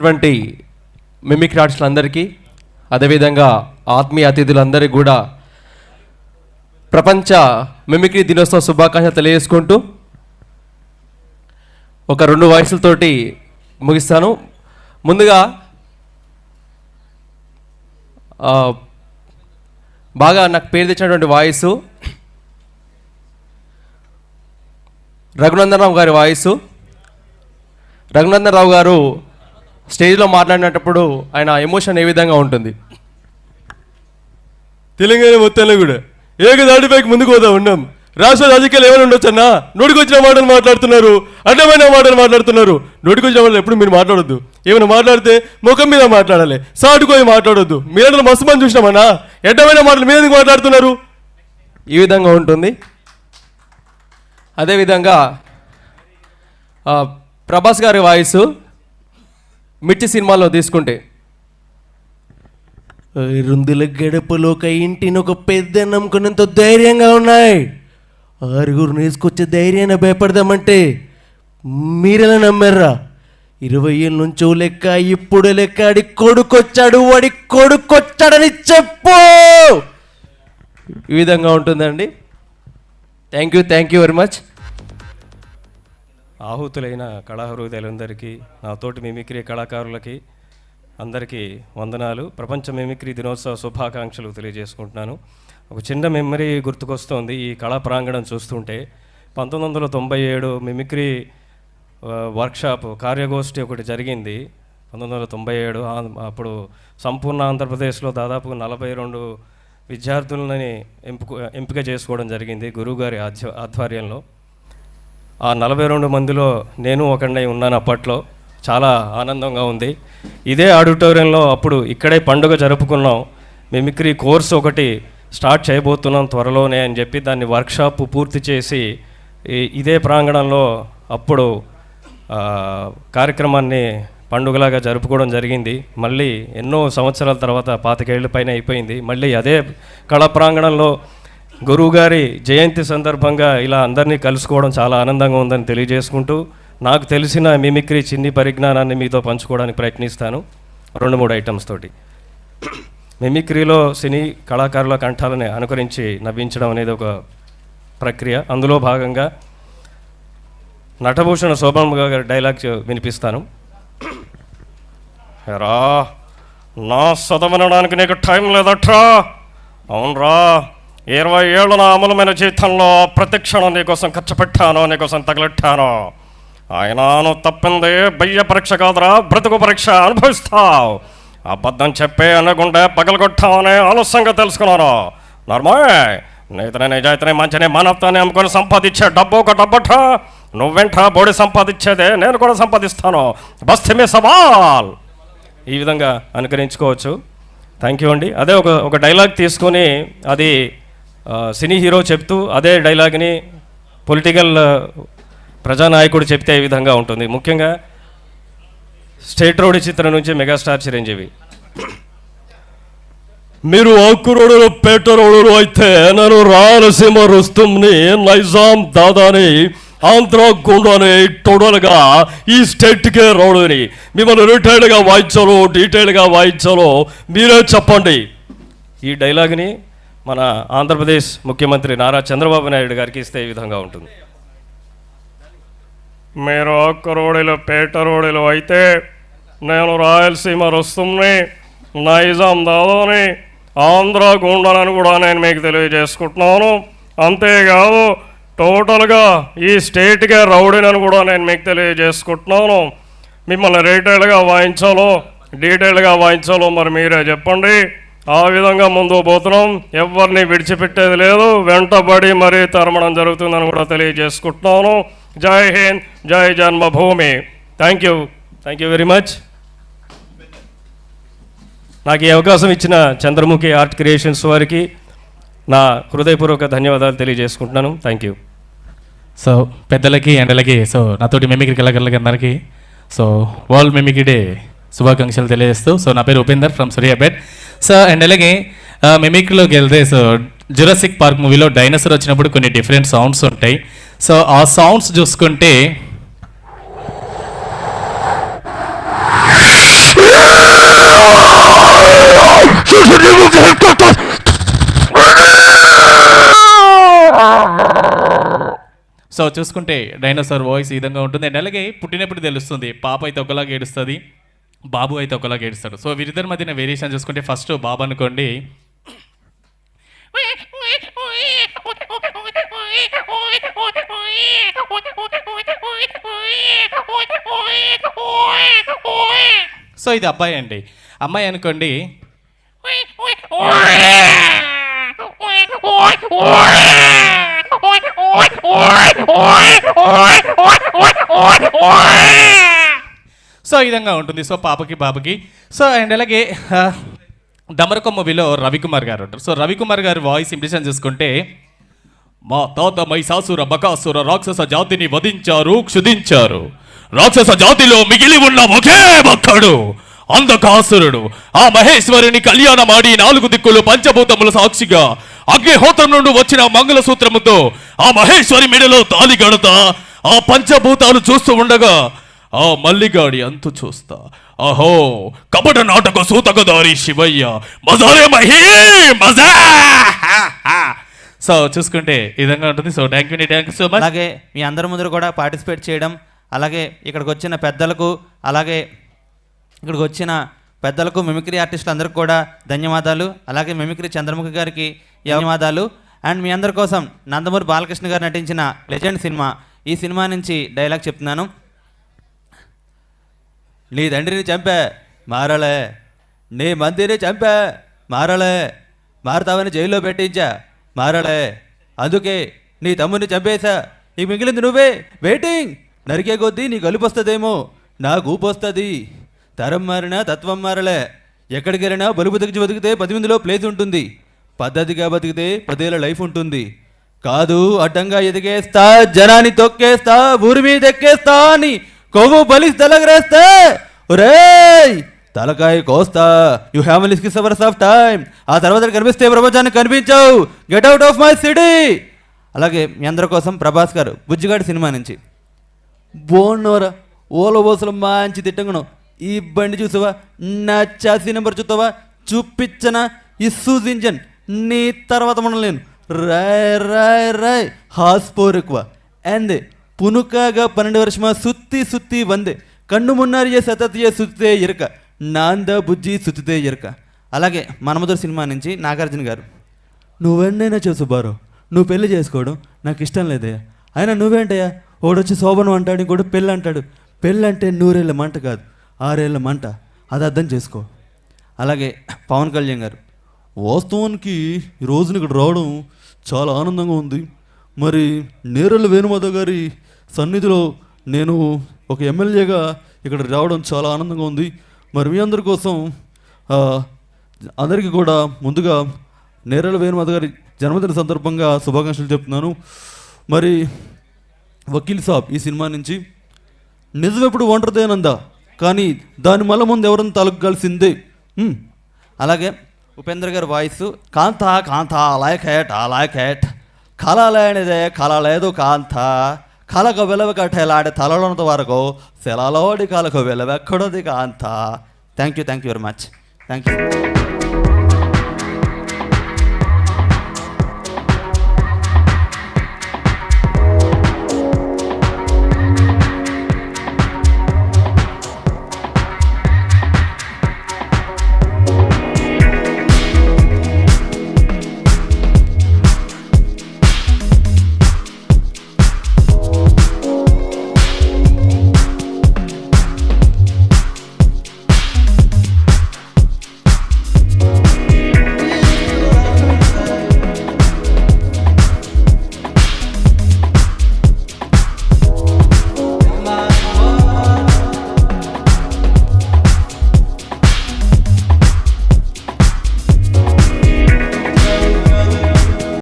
అటువంటి మిమిక్రీ ఆర్టిస్టులందరికీ అదేవిధంగా ఆత్మీయ అతిథులందరికీ కూడా ప్రపంచ మిమిక్రీ దినోత్సవ శుభాకాంక్షలు తెలియజేసుకుంటూ ఒక 2 వాయిస్లతోటి ముగిస్తాను. ముందుగా బాగా నాకు పేరు తెచ్చినటువంటి వాయిస్ రఘునందన్ రావు గారి వాయిస్. రఘునందన్ రావు గారు స్టేజ్లో మాట్లాడినప్పుడు ఆయన ఎమోషన్ ఏ విధంగా ఉంటుంది? తెలంగాణ మొత్తంలో కూడా ఏకదాటిపైకి ముందుకు పోతా ఉన్నాం. రాష్ట్ర రాజకీయాలు ఏమైనా ఉండొచ్చన్నా? నోటికొచ్చిన మాటలు మాట్లాడుతున్నారు, అడ్డమైన మాటలు మాట్లాడుతున్నారు. నోటికొచ్చిన మాటలు ఎప్పుడు మీరు మాట్లాడొద్దు. ఏమైనా మాట్లాడితే ముఖం మీద మాట్లాడాలి, సాటుకొని మాట్లాడొద్దు. మీరందరూ మస్తు మంది చూసినామన్నా, అడ్డమైన మాటలు మీరు ఎందుకు మాట్లాడుతున్నారు? ఈ విధంగా ఉంటుంది. అదేవిధంగా ప్రభాస్ గారి వాయిస్ మిర్చి సినిమాలో తీసుకుంటే, రుందుల గడపలోక ఇంటిని ఒక పెద్ద నమ్ముకున్నంత ధైర్యంగా ఉన్నాయి. 6 నేసుకొచ్చే ధైర్యాన్ని భయపడదామంటే మీరెలా నమ్మారా? 20 ఏళ్ళ నుంచో లెక్క, ఇప్పుడు లెక్క. వాడి కొడుకొచ్చాడు, వాడి కొడుకొచ్చాడని చెప్పు. ఈ విధంగా ఉంటుందండి. Thank you very much. ఆహుతులైన కళాహృదయులందరికీ, నాతోటి మిమిక్రీ కళాకారులకి అందరికీ వందనాలు. ప్రపంచ మిమిక్రీ దినోత్సవ శుభాకాంక్షలు తెలియజేసుకుంటున్నాను. ఒక చిన్న మెమరీ గుర్తుకొస్తోంది ఈ కళా ప్రాంగణం చూస్తుంటే. 1997 మిమిక్రీ వర్క్షాప్ కార్యగోష్ఠి ఒకటి జరిగింది 1997. అప్పుడు సంపూర్ణ ఆంధ్రప్రదేశ్లో దాదాపు 42 విద్యార్థులని ఎంపిక చేసుకోవడం జరిగింది గురువుగారి ఆధ్వర్యంలో. ఆ 42 మందిలో నేను ఒకడినై ఉన్నాను. అప్పట్లో చాలా ఆనందంగా ఉంది. ఇదే ఆడిటోరియంలో అప్పుడు ఇక్కడే పండుగ జరుపుకున్నాం. మిమిక్రీ కోర్స్ ఒకటి స్టార్ట్ చేయబోతున్నాం త్వరలోనే అని చెప్పి దాన్ని వర్క్షాప్ పూర్తి చేసి ఇదే ప్రాంగణంలో అప్పుడు కార్యక్రమాన్ని పండుగలాగా జరుపుకోవడం జరిగింది. మళ్ళీ ఎన్నో సంవత్సరాల తర్వాత 25 ఏళ్ల పైన అయిపోయింది. మళ్ళీ అదే కళా ప్రాంగణంలో గురువుగారి జయంతి సందర్భంగా ఇలా అందరినీ కలుసుకోవడం చాలా ఆనందంగా ఉందని తెలియజేసుకుంటూ, నాకు తెలిసిన మిమిక్రీ చిన్ని పరిజ్ఞానాన్ని మీతో పంచుకోవడానికి ప్రయత్నిస్తాను 2-3 ఐటమ్స్ తోటి. మిమిక్రీలో సినీ కళాకారుల కంఠాలని అనుకరించి నవ్వించడం అనేది ఒక ప్రక్రియ. అందులో భాగంగా నటభూషణ శోభన్ గారి డైలాగ్ వినిపిస్తాను. రా, నా చదవనడానికి నీకు టైం లేదట్రా? అవునరా, 20 ఏళ్ళ నా అమలమైన జీవితంలో ప్రతి క్షణం నీకోసం ఖర్చు పెట్టాను, నీకోసం తగలెట్టాను. అయినా నువ్వు తప్పింది బయ్య పరీక్ష కాదురా, బ్రతుకు పరీక్ష అనుభవిస్తావు. అబద్ధం చెప్పే అనకుండా పగలగొట్టామని ఆలస్యంగా తెలుసుకున్నాను. నార్మల్ నీతనే నిజాయితీనే మంచిని మానవతాన్ని అమ్ముకొని సంపాదించే డబ్బు ఒక డబ్బట్రా. నువ్వెంట్రా బోడి సంపాదించేదే, నేను కూడా సంపాదిస్తాను. బస్తీ సవాల్. ఈ విధంగా అనుకరించుకోవచ్చు. థ్యాంక్ యూ అండి. అదే ఒక డైలాగ్ తీసుకొని అది సినీ హీరో చెప్తూ అదే డైలాగ్ని పొలిటికల్ ప్రజానాయకుడు చెప్తే ఈ విధంగా ఉంటుంది. ముఖ్యంగా స్టేట్ రోడ్ చిత్రం నుంచి మెగాస్టార్ చిరంజీవి. మీరు ఆకు రోడ్డు పేట రోడ్డు అయితే నేను రాయలసీమ రుస్తుంని, నైజాం దాదాని, ఆంధ్ర గుండాని, టోటల్గా ఈ స్టేట్కే రోడ్డుని మిమ్మల్ని రిటైల్డ్గా వాయించాలో డీటెయిల్గా వాయించాలో మీరే చెప్పండి. ఈ డైలాగ్ని మన ఆంధ్రప్రదేశ్ ముఖ్యమంత్రి నారా చంద్రబాబు నాయుడు గారికి ఇస్తే ఈ విధంగా ఉంటుంది. మీరు ఆకు రోడ్డులో పేట రోడ్డులో అయితే నేను రాయలసీమ రుస్తుంని, నైజాం దాదాని, ఆంధ్ర గుండాలని కూడా నేను మీకు తెలియజేసుకుంటున్నాను. అంతేకాదు టోటల్గా ఈ స్టేట్గా రౌడీనని కూడా నేను మీకు తెలియజేసుకుంటున్నాను. మిమ్మల్ని రీటైల్గా వాయించాలో డీటెయిల్గా వాయించాలో మరి మీరే చెప్పండి. ఆ విధంగా ముందుకు పోతున్నాం. ఎవరిని విడిచిపెట్టేది లేదు, వెంటబడి మరీ తరమడం జరుగుతుందని కూడా తెలియజేసుకుంటున్నాను. జై హింద్, జై జన్మభూమి. Thank you very much. నాకు ఈ అవకాశం ఇచ్చిన చంద్రముఖి ఆర్ట్ క్రియేషన్స్ వారికి నా హృదయపూర్వక ధన్యవాదాలు తెలియజేసుకుంటున్నాను. Thank you. సో పెద్దలకి అండలకి, సో నాతోటి మిమిక్రీ కళాకారులకి అందరికీ సో వరల్డ్ మిమిక్రీ డే శుభాకాంక్షలు తెలియజేస్తూ, సో నా పేరు Upender from Suryapet. So and అలాగే మిమిక్రీలోకి వెళ్తే, సో జురాసిక్ పార్క్ మూవీలో డైనోసార్ వచ్చినప్పుడు కొన్ని డిఫరెంట్ సౌండ్స్ ఉంటాయి. సో ఆ సౌండ్స్ చూసుకుంటే సో చూసుకుంటే డైనోసార్ వాయిస్ ఈ విధంగా ఉంటుంది అండ్ అలాగే పుట్టినప్పుడు తెలుస్తుంది, పాప అయితే ఒకలాగా ఏడుస్తుంది, బాబు అయితే ఒకలాగా ఏడుస్తాడు. సో వీరిద్దరి మధ్యన వేరియేషన్ చూసుకుంటే ఫస్ట్ బాబు అనుకోండి, సో ఇది అబ్బాయి అండి. అమ్మాయి అనుకోండి, సో ఈ విధంగా ఉంటుంది. సో పాపకి బాబుకి. సో అండ్ అలాగే దమరక మూవీలో రవికుమార్ గారు ఉంటారు. సో రవికుమార్ గారి వాయిస్ ఇంప్రెషన్ చూసుకుంటే, మా తాత మైసాసుర బకాసుర రాక్షస జాతిని వధించారు, క్షుధించారు. రాక్షస జాతిలో మిగిలి ఉన్న ఒకే భక్తుడు అంధకాసురుడు. ఆ మహేశ్వరుని కళ్యాణమాడి 4 దిక్కులు పంచభూతముల సాక్షిగా అగ్నిహోత్రం నుండి వచ్చిన మంగళసూత్రముతో ఆ మహేశ్వరి మెడలో తాళి గడతా ఆ పంచభూతాలు చూస్తూ ఉండగా ఆ మల్లిగాడి అంతు చూస్తా. అహో కపట నాటక సూతకదారి శివయ్య మజారే మహీ మజా. సో చూసుకుంటే ఈ విధంగా ఉంటుంది. So thank you so much. అలాగే మీ అందరి ముందర కూడా పార్టిసిపేట్ చేయడం, అలాగే ఇక్కడికి వచ్చిన పెద్దలకు, అలాగే ఇక్కడికి వచ్చిన పెద్దలకు, మిమిక్రీ ఆర్టిస్టులు అందరికీ కూడా ధన్యవాదాలు. అలాగే మిమిక్రీ చంద్రముఖి గారికి ధన్యవాదాలు. అండ్ మీ అందరి కోసం నందమూరి బాలకృష్ణ గారు నటించిన లెజెండ్ సినిమా, ఈ సినిమా నుంచి డైలాగ్ చెప్తున్నాను. నీ తండ్రిని చంపా మారలే, నీ మందిని చంపా మారలే, మారతావని జైల్లో పెట్టించా మారలే, అందుకే నీ తమ్ముడిని చంపేశా, ఇక మిగిలింది నువ్వే వెయిటింగ్, నరికే కొద్దీ నీకు అలుపు వస్తుందేమో, నాకు ఊపు వస్తుంది, తరం మారినా తత్వం మారలే, ఎక్కడికి వెళ్ళినా బలుపు తెచ్చి బతికితే 10 మందిలో ప్లేస్ ఉంటుంది, పద్ధతిగా బతికితే 10 ఏళ్ళ లైఫ్ ఉంటుంది, కాదు అడ్డంగా ఎదిగేస్తా, జనాన్ని తొక్కేస్తా, ఊరి మీద ఎక్కేస్తా అని కొవ్వు బలిసి తలగరేస్తే ఒరేయ్ తలకాయ కోస్తా, యూ హ్యావ్ లిస్కిస్ అవర్స్ ఆఫ్ టైం, ఆ తర్వాత కనిపిస్తే ప్రపంచానికి కనిపించావు, get out of my city. అలాగే మీ అందరి కోసం ప్రభాస్ గారు బుజ్జిగాడి సినిమా నుంచి, బోన్నోరా ఓల ఓసలు మంచి తిట్టంగను, ఈ బండి చూసావా, నా చాసీ నెంబర్ చూస్తావా, చూపించనా ఇస్సూజ్ ఇంజన్, నీ తర్వాత మనలేను, రాయ్ రాయ్ రాయ్ హాస్పోర్ ఎక్కువ అందే పునుకాಗ 12 ವರ್ಷಮ ಸುತ್ತಿ ಸುತ್ತಿ ಬಂದೆ, కన్ను మున్నారియే సతతియే సుత్తే ఇరక, నాంద బుజ్జి సుత్తితే ఇరక. అలాగే మనమధుర సినిమా నుంచి నాగార్జున గారు, నువ్వెన్నైనా చేసు బారో, నువ్వు పెళ్లి చేసుకోవడం నాకు ఇష్టం లేదయ్యా, అయినా నువ్వేంటయ్యా, ఓడొచ్చి శోభనం అంటాడు, ఇంకోటి పెళ్ళి అంటాడు, పెళ్ళి అంటే 100 ఏళ్ళ మంట కాదు 6 ఏళ్ళ మంట, అది అర్థం చేసుకో. అలాగే పవన్ కళ్యాణ్ గారు, వాస్తవానికి ఈ రోజున ఇక్కడ రావడం చాలా ఆనందంగా ఉంది, మరి నేరెళ్ళ వేణుమాధవ్ గారి సన్నిధిలో నేను ఒక ఎమ్మెల్యేగా ఇక్కడ రావడం చాలా ఆనందంగా ఉంది. మరి మీ అందరి కోసం అందరికీ కూడా ముందుగా నేరెళ్ళ వేణుమాధవ్ గారి జన్మదిన సందర్భంగా శుభాకాంక్షలు చెప్తున్నాను. మరి వకీల్ సాబ్ ఈ సినిమా నుంచి, నిజం ఎప్పుడు ఒంటరిదేనందా, కానీ దాని మళ్ళీ ముందు ఎవరైనా తలగాల్సిందే. అలాగే ఉపేంద్ర గారి వాయిస్, కాంత కాంత లైక్ హెట్ కళలేనిదే కళలేదు కాంత, కళకు వెలవకట్టేలాంటి తలలోనంత వరకు శిలలోడి కళకు వెలవెక్కడది కాంత. Thank you very much. Thank you.